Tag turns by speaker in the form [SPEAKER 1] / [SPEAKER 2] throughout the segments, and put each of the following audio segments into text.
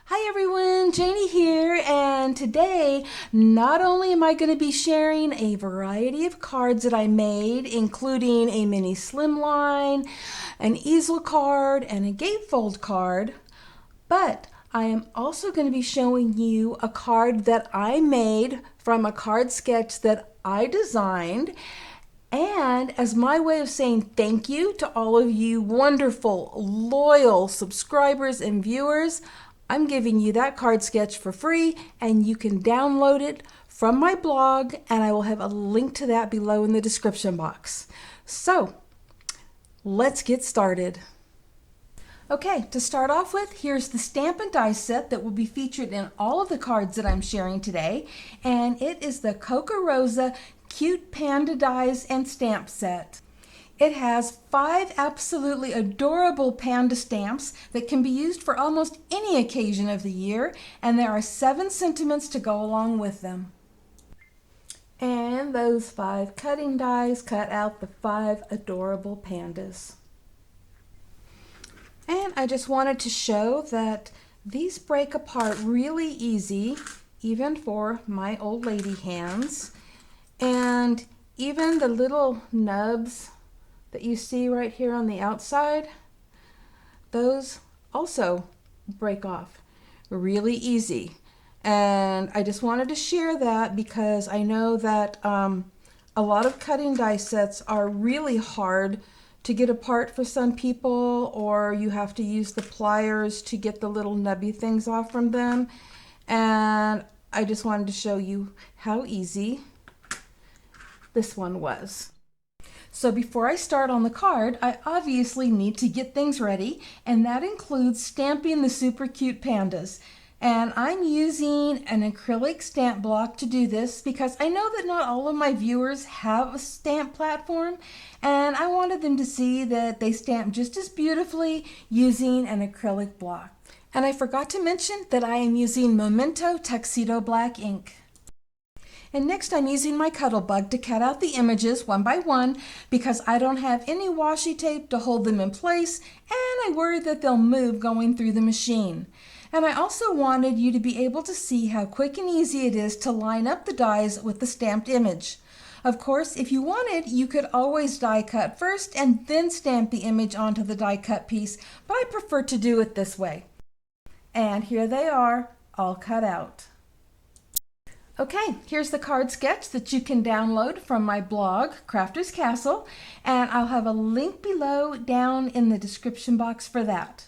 [SPEAKER 1] Hi everyone, Janie here, and today not only am I going to be sharing a variety of cards that I made, including a mini slimline, an easel card, and a gatefold card, but I am also going to be showing you a card that I made from a card sketch that I designed. And as my way of saying thank you to all of you wonderful, loyal subscribers and viewers, I'm giving you that card sketch for free, and you can download it from my blog, and I will have a link to that below in the description box. So let's get started. Okay, to start off with, here's the stamp and die set that will be featured in all of the cards that I'm sharing today, and it is the Kokorosa Cute Panda Dies and Stamp Set. It has 5 absolutely adorable panda stamps that can be used for almost any occasion of the year, and there are 7 sentiments to go along with them. And those 5 cutting dies cut out the 5 adorable pandas. And I just wanted to show that these break apart really easy, even for my old lady hands. And even the little nubs that you see right here on the outside, those also break off really easy. And I just wanted to share that because I know that a lot of cutting die sets are really hard to get apart for some people, or you have to use the pliers to get the little nubby things off from them. And I just wanted to show you how easy this one was. So before I start on the card, I obviously need to get things ready, and that includes stamping the super cute pandas. And I'm using an acrylic stamp block to do this because I know that not all of my viewers have a stamp platform, and I wanted them to see that they stamp just as beautifully using an acrylic block. And I forgot to mention that I am using Memento Tuxedo Black ink. And next I'm using my Cuttlebug to cut out the images one by one because I don't have any washi tape to hold them in place, and I worry that they'll move going through the machine. And I also wanted you to be able to see how quick and easy it is to line up the dies with the stamped image. Of course, if you wanted, you could always die cut first and then stamp the image onto the die cut piece, but I prefer to do it this way. And here they are, all cut out. Okay, here's the card sketch that you can download from my blog, Crafter's Castle, and I'll have a link below down in the description box for that.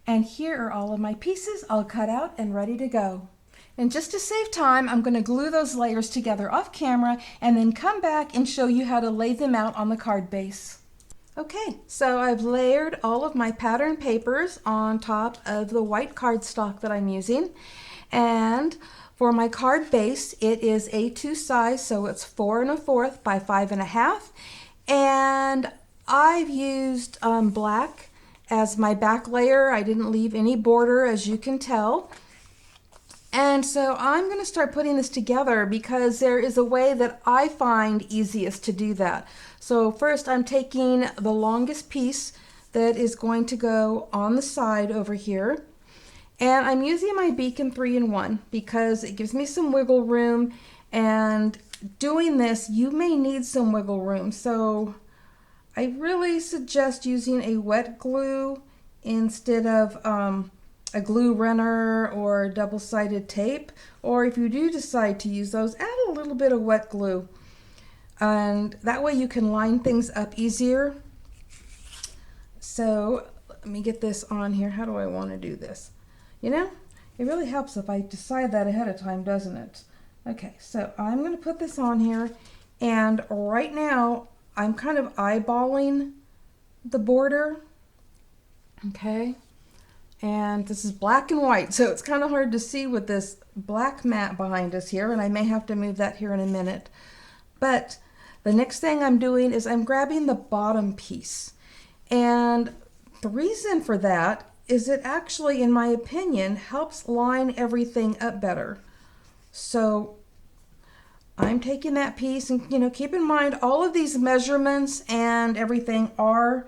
[SPEAKER 1] And here are all of my pieces all cut out and ready to go. And just to save time, I'm going to glue those layers together off camera and then come back and show you how to lay them out on the card base. Okay, so I've layered all of my pattern papers on top of the white cardstock that I'm using, and for my card base, it is A2 size, so it's 4 1/4 by 5 1/2. And I've used black as my back layer. I didn't leave any border, as you can tell. And so I'm going to start putting this together because there is a way that I find easiest to do that. So first I'm taking the longest piece that is going to go on the side over here. And I'm using my Beacon 3-in-1 because it gives me some wiggle room, and doing this, you may need some wiggle room. So I really suggest using a wet glue instead of a glue runner or double-sided tape. Or if you do decide to use those, add a little bit of wet glue. And that way you can line things up easier. So let me get this on here. How do I want to do this? You know, it really helps if I decide that ahead of time, doesn't it? Okay, so I'm going to put this on here, and right now I'm kind of eyeballing the border. Okay, and this is black and white, so it's kind of hard to see with this black mat behind us here, and I may have to move that here in a minute. But the next thing I'm doing is I'm grabbing the bottom piece, and the reason for that is it actually, in my opinion, helps line everything up better. So I'm taking that piece, and keep in mind all of these measurements and everything are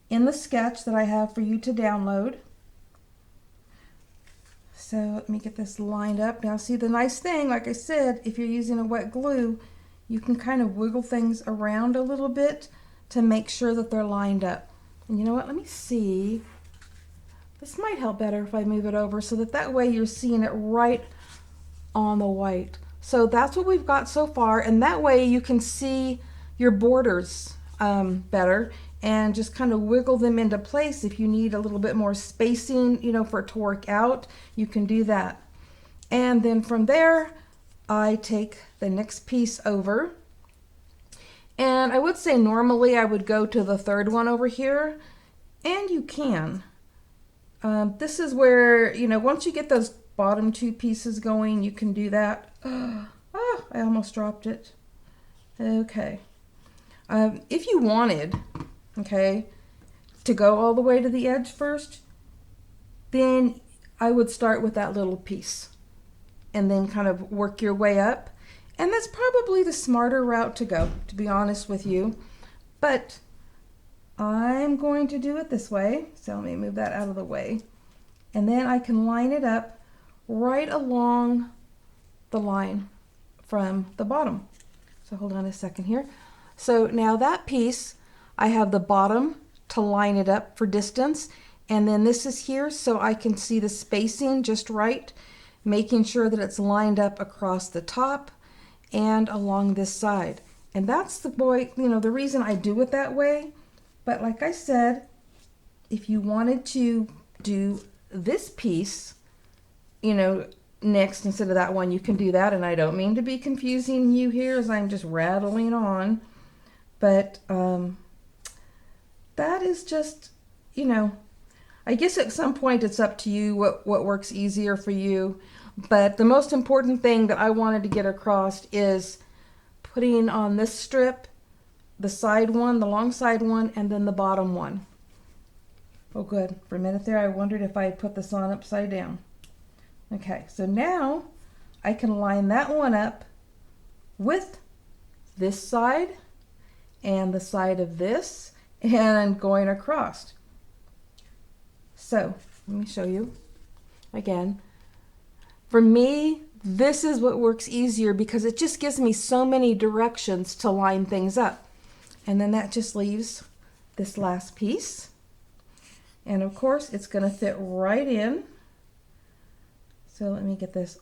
[SPEAKER 1] in the sketch that I have for you to download. So let me get this lined up. Now see, the nice thing, like I said, if you're using a wet glue, you can kind of wiggle things around a little bit to make sure that they're lined up. And you know what, let me see. This might help better if I move it over so that way you're seeing it right on the white. So that's what we've got so far, and that way you can see your borders better and just kind of wiggle them into place. If you need a little bit more spacing, you know, for it to work out, you can do that. And then from there, I take the next piece over. And I would say normally I would go to the third one over here, and you can. This is where, you know, once you get those bottom two pieces going, you can do that. Oh, I almost dropped it. Okay. If you wanted, okay, to go all the way to the edge first, then I would start with that little piece and then kind of work your way up. And that's probably the smarter route to go, to be honest with you. But I'm going to do it this way. So let me move that out of the way. And then I can line it up right along the line from the bottom. So hold on a second here. So now that piece, I have the bottom to line it up for distance. And then this is here so I can see the spacing just right, making sure that it's lined up across the top and along this side. And that's the the reason I do it that way. But like I said, if you wanted to do this piece, you know, next instead of that one, you can do that. And I don't mean to be confusing you here as I'm just rattling on, but that is just, you know, I guess at some point it's up to you what works easier for you. But the most important thing that I wanted to get across is putting on this strip, the side one, the long side one, and then the bottom one. Oh good, for a minute there I wondered if I had put this on upside down. Okay, so now I can line that one up with this side and the side of this and going across. So let me show you again. For me, this is what works easier because it just gives me so many directions to line things up. And then that just leaves this last piece. And of course, it's going to fit right in. So let me get this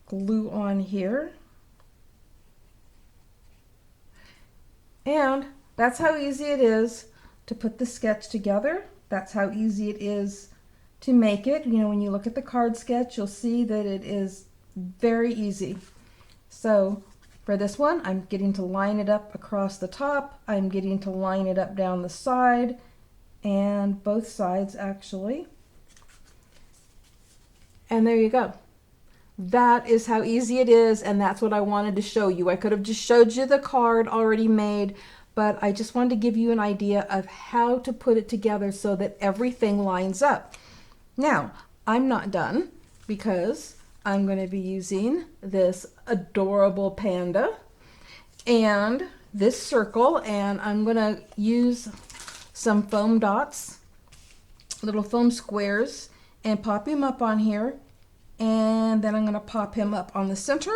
[SPEAKER 1] glue on here. And that's how easy it is to put the sketch together. That's how easy it is to make it. You know, when you look at the card sketch, you'll see that it is very easy. So for this one, I'm getting to line it up across the top. I'm getting to line it up down the side and both sides actually. And there you go. That is how easy it is, and that's what I wanted to show you. I could have just showed you the card already made, but I just wanted to give you an idea of how to put it together so that everything lines up. Now, I'm not done because I'm going to be using this adorable panda and this circle, and I'm going to use some foam dots, little foam squares, and pop him up on here. And then I'm going to pop him up on the center,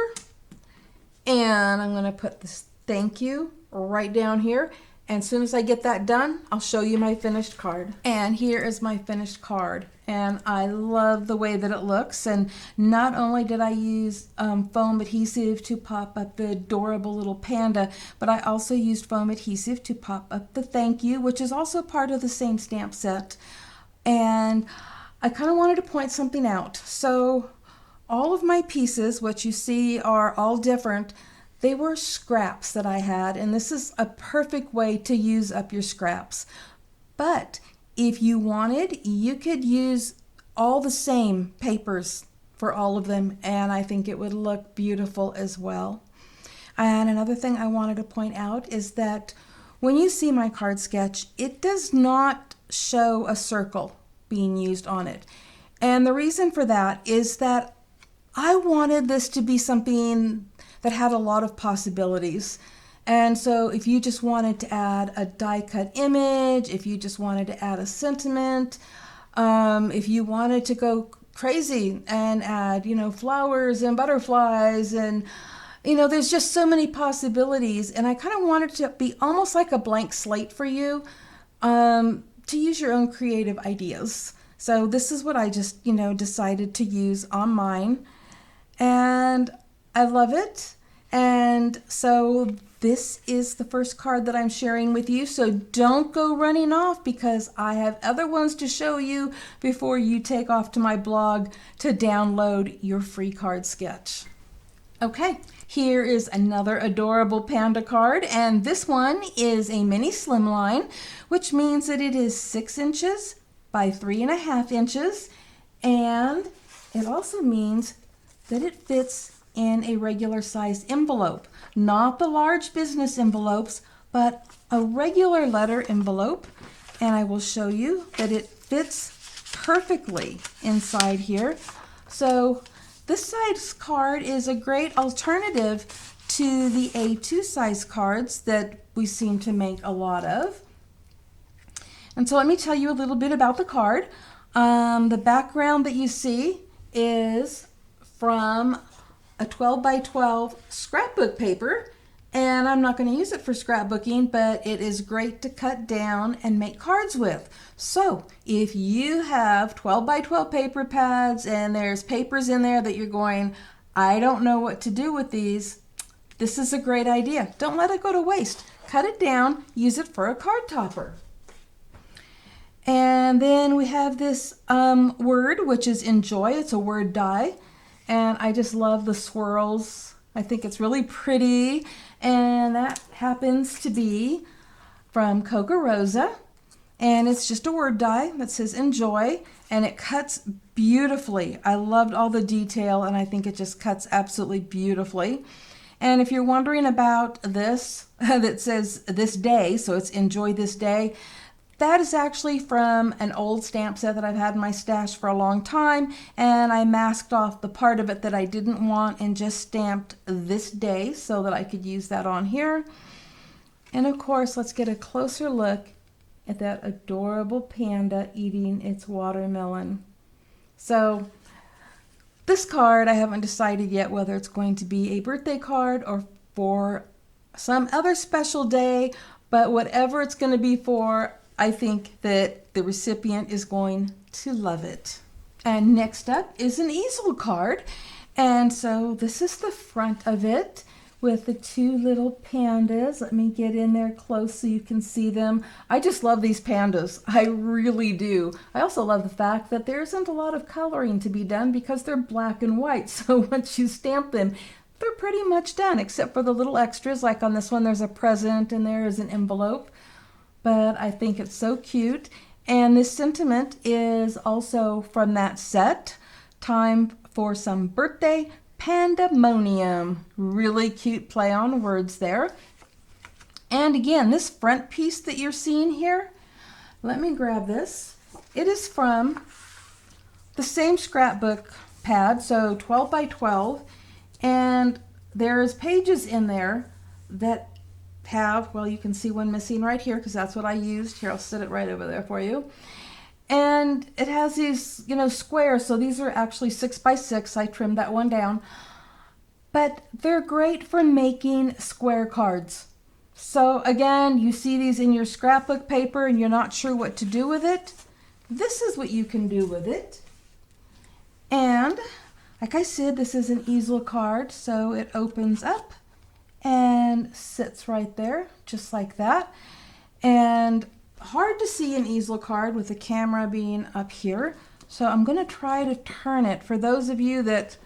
[SPEAKER 1] and I'm going to put this thank you right down here. And as soon as I get that done, I'll show you my finished card. And here is my finished card. And I love the way that it looks. And not only did I use foam adhesive to pop up the adorable little panda, but I also used foam adhesive to pop up the thank you, which is also part of the same stamp set. And I kind of wanted to point something out. So all of my pieces, what you see are all different. They were scraps that I had, and this is a perfect way to use up your scraps. But if you wanted, you could use all the same papers for all of them, and I think it would look beautiful as well. And another thing I wanted to point out is that when you see my card sketch, it does not show a circle being used on it. And the reason for that is that I wanted this to be something that had a lot of possibilities. And so if you just wanted to add a die cut image, if you just wanted to add a sentiment, if you wanted to go crazy and add, flowers and butterflies and, there's just so many possibilities. And I kind of wanted to be almost like a blank slate for you to use your own creative ideas. So this is what I just, decided to use on mine. And I love it. And so this is the first card that I'm sharing with you. So don't go running off because I have other ones to show you before you take off to my blog to download your free card sketch. Okay, here is another adorable panda card. And this one is a mini slimline, which means that it is 6 inches by 3.5 inches. And it also means that it fits in a regular size envelope, not the large business envelopes, but a regular letter envelope. And I will show you that it fits perfectly inside here. So this size card is a great alternative to the A2 size cards that we seem to make a lot of. And so let me tell you a little bit about the card. The background that you see is from a 12 by 12 scrapbook paper, and I'm not going to use it for scrapbooking, but it is great to cut down and make cards with. So if you have 12 by 12 paper pads and there's papers in there that you're going, I don't know what to do with these, this is a great idea. Don't let it go to waste. Cut it down, use it for a card topper. And then we have this word, which is enjoy. It's a word die. And I just love the swirls. I think it's really pretty. And that happens to be from Kokorosa. And it's just a word die that says enjoy. And it cuts beautifully. I loved all the detail and I think it just cuts absolutely beautifully. And if you're wondering about this, that says this day, so it's enjoy this day, that is actually from an old stamp set that I've had in my stash for a long time, and I masked off the part of it that I didn't want and just stamped this day so that I could use that on here. And of course, let's get a closer look at that adorable panda eating its watermelon. So this card, I haven't decided yet whether it's going to be a birthday card or for some other special day, but whatever it's going to be for, I think that the recipient is going to love it. And next up is an easel card. And so this is the front of it with the two little pandas. Let me get in there close so you can see them. I just love these pandas. I really do. I also love the fact that there isn't a lot of coloring to be done because they're black and white. So once you stamp them, they're pretty much done, except for the little extras. Like on this one, there's a present and there is an envelope. But I think it's so cute. And this sentiment is also from that set. Time for some birthday PANDAmonium. Really cute play on words there. And again, this front piece that you're seeing here, let me grab this. It is from the same scrapbook pad, so 12 by 12. And there's pages in there that have, well, you can see one missing right here because that's what I used. Here, I'll set it right over there for you. And it has these, squares. So these are actually 6 by 6. I trimmed that one down. But they're great for making square cards. So again, you see these in your scrapbook paper and you're not sure what to do with it. This is what you can do with it. And like I said, this is an easel card. So it opens up and sits right there, just like that. And hard to see an easel card with the camera being up here. So I'm going to try to turn it. For those of you that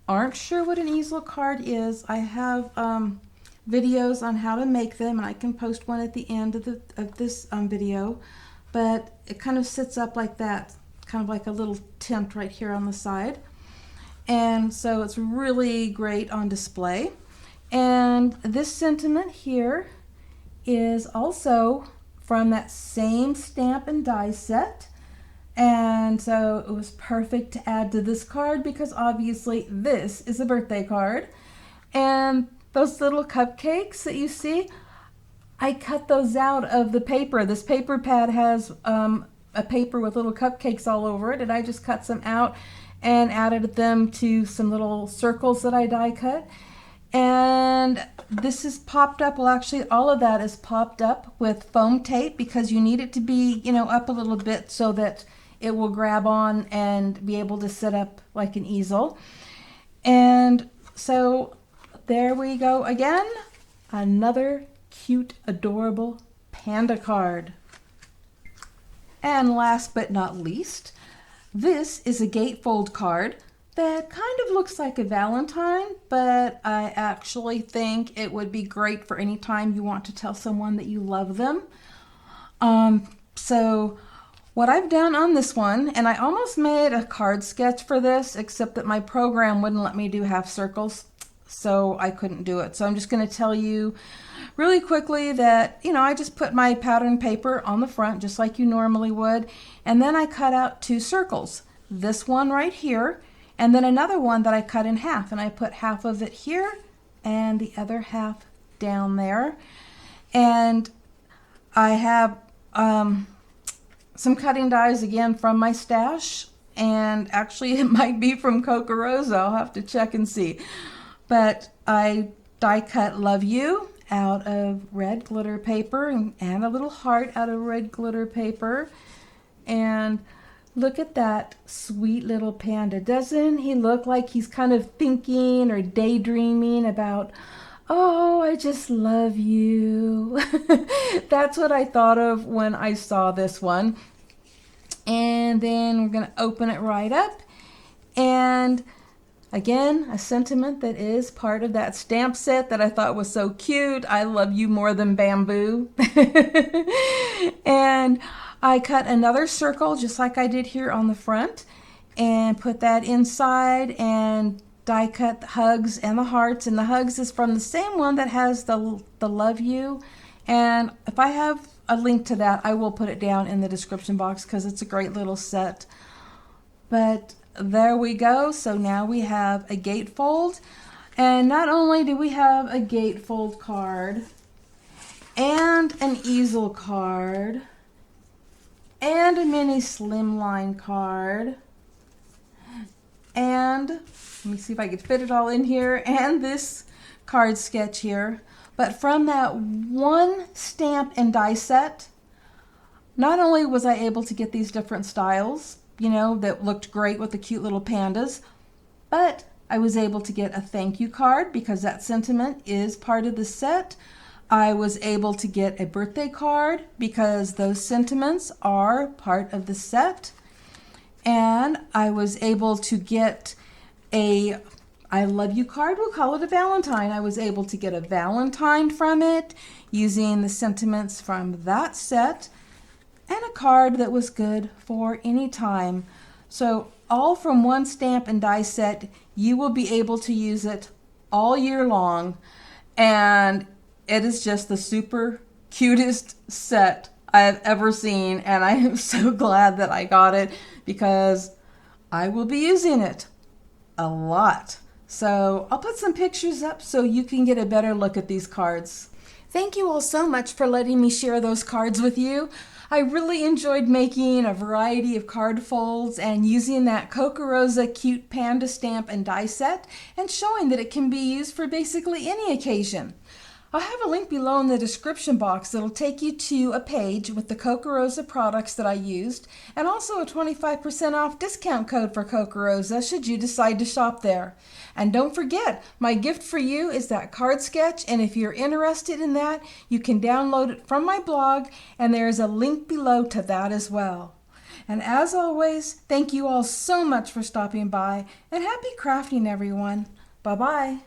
[SPEAKER 1] aren't sure what an easel card is, I have videos on how to make them, and I can post one at the end of this video. But it kind of sits up like that, kind of like a little tent right here on the side. And so it's really great on display. And this sentiment here is also from that same stamp and die set. And so it was perfect to add to this card because obviously this is a birthday card. And those little cupcakes that you see, I cut those out of the paper. This paper pad has a paper with little cupcakes all over it, and I just cut some out. and added them to some little circles that I die cut. And this is popped up. Well, actually all of that is popped up with foam tape because you need it to be, you know, up a little bit so that it will grab on and be able to sit up like an easel. And so there we go again. Another cute, adorable panda card. And last but not least, this is a gatefold card that kind of looks like a Valentine, but I actually think it would be great for any time you want to tell someone that you love them. So what I've done on this one, and I almost made a card sketch for this, except that my program wouldn't let me do half circles, so I couldn't do it. So I'm just going to tell you really quickly that, you know, I just put my pattern paper on the front just like you normally would, and then I cut out 2 circles. This one right here, and then another one that I cut in half, and I put half of it here and the other half down there. And I have some cutting dies again from my stash, and actually it might be from Kokorosa. I'll have to check and see. But I die cut Love You out of red glitter paper and a little heart out of red glitter paper. And look at that sweet little panda. Doesn't he look like he's kind of thinking or daydreaming about, oh, I just love you. That's what I thought of when I saw this one. And then we're going to open it right up. And again, a sentiment that is part of that stamp set that I thought was so cute. I love you more than bamboo. And I cut another circle just like I did here on the front and put that inside and die cut the hugs and the hearts. And the hugs is from the same one that has the Love You. And if I have a link to that, I will put it down in the description box because it's a great little set. But there we go. So now we have a gatefold. And not only do we have a gatefold card and an easel card and a mini slimline card, and let me see if I can fit it all in here, and this card sketch here. But from that one stamp and die set, not only was I able to get these different styles, you know, that looked great with the cute little pandas, but I was able to get a thank you card because that sentiment is part of the set. I was able to get a birthday card because those sentiments are part of the set. And I was able to get a I love you card. We'll call it a Valentine. I was able to get a Valentine from it using the sentiments from that set, and a card that was good for any time. So all from one stamp and die set. You will be able to use it all year long, and it is just the super cutest set I've ever seen, and I am so glad that I got it because I will be using it a lot. So I'll put some pictures up so you can get a better look at these cards. Thank you all so much for letting me share those cards with you. I really enjoyed making a variety of card folds and using that Kokorosa cute panda stamp and die set and showing that it can be used for basically any occasion. I'll have a link below in the description box that'll take you to a page with the Kokorosa products that I used, and also a 25% off discount code for Kokorosa should you decide to shop there. And don't forget, my gift for you is that card sketch, and if you're interested in that, you can download it from my blog, and there is a link below to that as well. And as always, thank you all so much for stopping by, and happy crafting, everyone. Bye-bye.